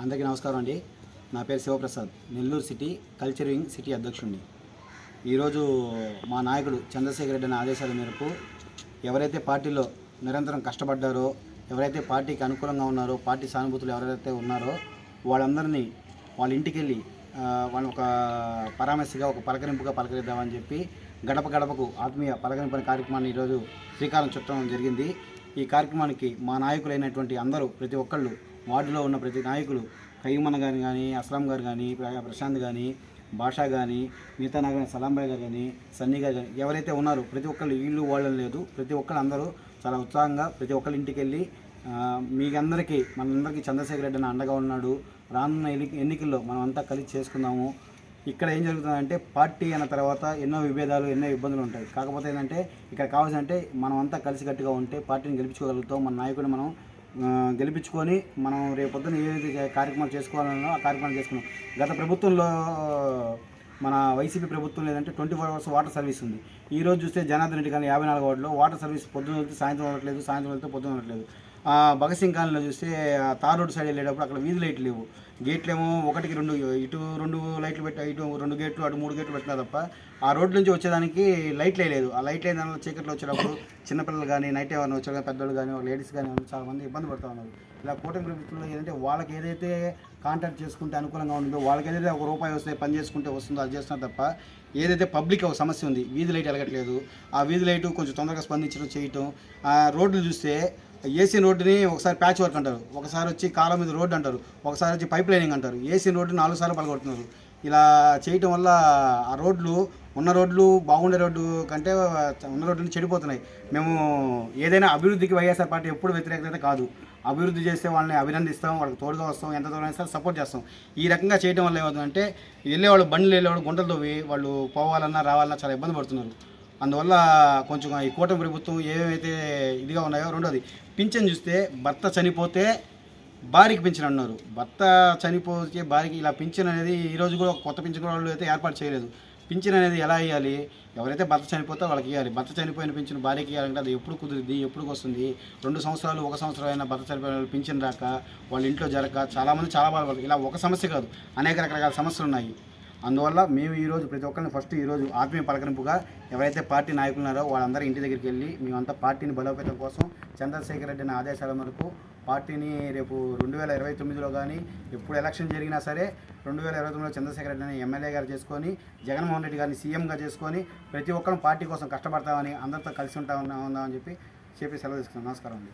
అందరికీ నమస్కారం అండి. నా పేరు Shivaprasad, Nellore city culture wing city అధ్యక్షుడిని. ఈరోజు మా నాయకుడు చంద్రశేఖర్ రెడ్డి అనే ఆదేశాల మేరకు ఎవరైతే పార్టీలో నిరంతరం కష్టపడ్డారో, ఎవరైతే పార్టీకి అనుకూలంగా ఉన్నారో, పార్టీ సానుభూతులు ఎవరైతే ఉన్నారో వాళ్ళందరినీ వాళ్ళ ఇంటికి వెళ్ళి వాళ్ళని ఒక పరామర్శగా, ఒక పలకరింపుగా పలకరిద్దామని చెప్పి గడప గడపకు ఆత్మీయ పలకరింపు కార్యక్రమాన్ని ఈరోజు శ్రీకారం చుట్టడం జరిగింది. ఈ కార్యక్రమానికి మా నాయకులైనటువంటి అందరూ, ప్రతి ఒక్కళ్ళు, వార్డులో ఉన్న ప్రతి నాయకులు, కయ్యమన్న గారు కానీ, అస్లాం గారు కానీ, ప్రశాంత్ కానీ, భాషా కానీ, మిగతా నాగ సలాంబాయ్ గారు కానీ, సన్నీ గారు కానీ, ఎవరైతే ఉన్నారో ప్రతి ఒక్కళ్ళు, వీళ్ళు వాళ్ళని లేదు, ప్రతి ఒక్కళ్ళు అందరూ చాలా ఉత్సాహంగా ప్రతి ఒక్కళ్ళ ఇంటికి వెళ్ళి మీకందరికీ, మనందరికీ చంద్రశేఖర్ రెడ్డి అని అండగా ఉన్నాడు, రానున్న ఎన్నికల్లో మనం అంతా కలిసి చేసుకుందాము. ఇక్కడ ఏం జరుగుతుందంటే పార్టీ అన్న తర్వాత ఎన్నో విభేదాలు, ఎన్నో ఇబ్బందులు ఉంటాయి. కాకపోతే ఏంటంటే ఇక్కడ కావాల్సిందంటే మనం అంతా కలిసికట్టుగా ఉంటే పార్టీని గెలిపించుకోగలుగుతాం. మన నాయకుడిని మనం గెలిపించుకొని మనం రేపొద్దున ఏదైతే కార్యక్రమాలు చేసుకోవాలనో ఆ కార్యక్రమాలు చేసుకున్నాం. గత ప్రభుత్వంలో, మన వైసీపీ ప్రభుత్వం లేదంటే 24 hours వాటర్ సర్వీస్ ఉంది. ఈరోజు చూస్తే జనార్దన్ రెడ్డి కానీ 54 వార్డులో వాటర్ సర్వీస్ పొద్దున వెళ్తే సాయంత్రం ఉండట్లేదు, సాయంత్రం వెళ్తే పొద్దున ఉండట్లేదు. భగత్ సింగ్ కాలనీలో చూస్తే తార్ రోడ్ సైడ్ వెళ్ళేటప్పుడు అక్కడ వీధి లైట్లు లేవు. గేట్లు ఏమో ఒకటికి 2, ఇటు 2 లైట్లు పెట్టి, ఇటు 2 గేట్లు, అటు 3 గేట్లు పెట్టినా తప్ప ఆ రోడ్డు నుంచి వచ్చేదానికి లైట్లే లేదు. ఆ లైట్లు అయిన దానిలో చీకట్లో వచ్చేటప్పుడు చిన్నపిల్లలు కానీ, నైట్ ఎవరైనా వచ్చే పెద్దోళ్ళు కానీ, లేడీస్ కానీ చాలామంది ఇబ్బంది పడుతూ ఉన్నారు. ఇలా కూటమి ప్రభుత్వంలో ఏంటంటే వాళ్ళకి ఏదైతే కాంటాక్ట్ చేసుకుంటే అనుకూలంగా ఉంటుందో, వాళ్ళకి ఏదైతే ₹1 వస్తే పని చేసుకుంటే వస్తుందో అది చేస్తున్నారు తప్ప ఏదైతే పబ్లిక్ ఒక సమస్య ఉంది, వీధి లైట్ వెలగట్లేదు, ఆ వీధి లైటు కొంచెం తొందరగా స్పందించడం చేయటం. ఆ రోడ్లు చూస్తే ఏసీ రోడ్డుని ఒకసారి ప్యాచ్ వర్క్ అంటారు, ఒకసారి వచ్చి కాలం మీద రోడ్డు అంటారు, ఒకసారి వచ్చి పైప్ లైనింగ్ అంటారు. ఏసీ రోడ్డు 4 సార్లు పలగొడుతున్నారు. ఇలా చేయటం వల్ల ఆ రోడ్లు, ఉన్న రోడ్లు బాగుండే రోడ్డు కంటే ఉన్న రోడ్లు చెడిపోతున్నాయి. మేము ఏదైనా అభివృద్ధికి వైఎస్ఆర్ పార్టీ ఎప్పుడు వ్యతిరేకత కాదు. అభివృద్ధి చేస్తే వాళ్ళని అభినందిస్తాం, వాళ్ళకి తోడుగా వస్తాం, ఎంత దూరం అయినా సపోర్ట్ చేస్తాం. ఈ రకంగా చేయడం వల్ల ఏమవుతుందంటే వెళ్ళేవాళ్ళు, బండ్లు వెళ్ళేవాళ్ళు గుంటలు తవ్వి వాళ్ళు పోవాలన్నా రావాలన్నా చాలా ఇబ్బంది పడుతున్నారు. అందువల్ల కొంచెం ఈ కూటమి ప్రభుత్వం ఏవైతే ఇదిగా ఉన్నాయో. రెండోది, పింఛన్ చూస్తే భర్త చనిపోతే భార్యకి పింఛన్ అన్నారు. భర్త చనిపోతే భార్యకి ఇలా పింఛన్ అనేది ఈరోజు కూడా కొత్త పింఛన్ వాళ్ళు అయితే ఏర్పాటు చేయలేదు. పింఛన్ అనేది ఎలా ఇవ్వాలి? ఎవరైతే భర్త చనిపోతే వాళ్ళకి ఇవ్వాలి. భర్త చనిపోయిన పింఛన్ భార్యకి ఇవ్వాలంటే అది ఎప్పుడు కుదురుద్ది, ఎప్పుడు వస్తుంది? 2 సంవత్సరాలు, 1 సంవత్సరం అయినా భర్త చనిపోయిన పింఛన్ రాక, వాళ్ళ ఇంట్లో జరగక చాలామంది చాలా బాధపడతారు. ఇలా ఒక సమస్య కాదు, అనేక రకరకాల సమస్యలు ఉన్నాయి. అందువల్ల మేము ఈరోజు ప్రతి ఒక్కరిని ఫస్ట్ ఈరోజు ఆత్మీయ పలకరింపుగా ఎవరైతే పార్టీ నాయకులు ఉన్నారో వాళ్ళందరూ ఇంటి దగ్గరికి వెళ్ళి మేమంతా పార్టీని బలోపేతం కోసం చంద్రశేఖర్ రెడ్డి అనే ఆదేశాల మేరకు పార్టీని రేపు 2029లో కానీ ఎప్పుడు ఎలక్షన్ జరిగినా సరే 2029లో చంద్రశేఖర్ రెడ్డి అనే ఎమ్మెల్యే గారు చేసుకొని, జగన్మోహన్ రెడ్డి గారిని సీఎంగా చేసుకొని ప్రతి ఒక్కరు పార్టీ కోసం కష్టపడతామని, అందరితో కలిసి ఉందామని చెప్పి సెలవు తీసుకున్నాం. నమస్కారం అండి.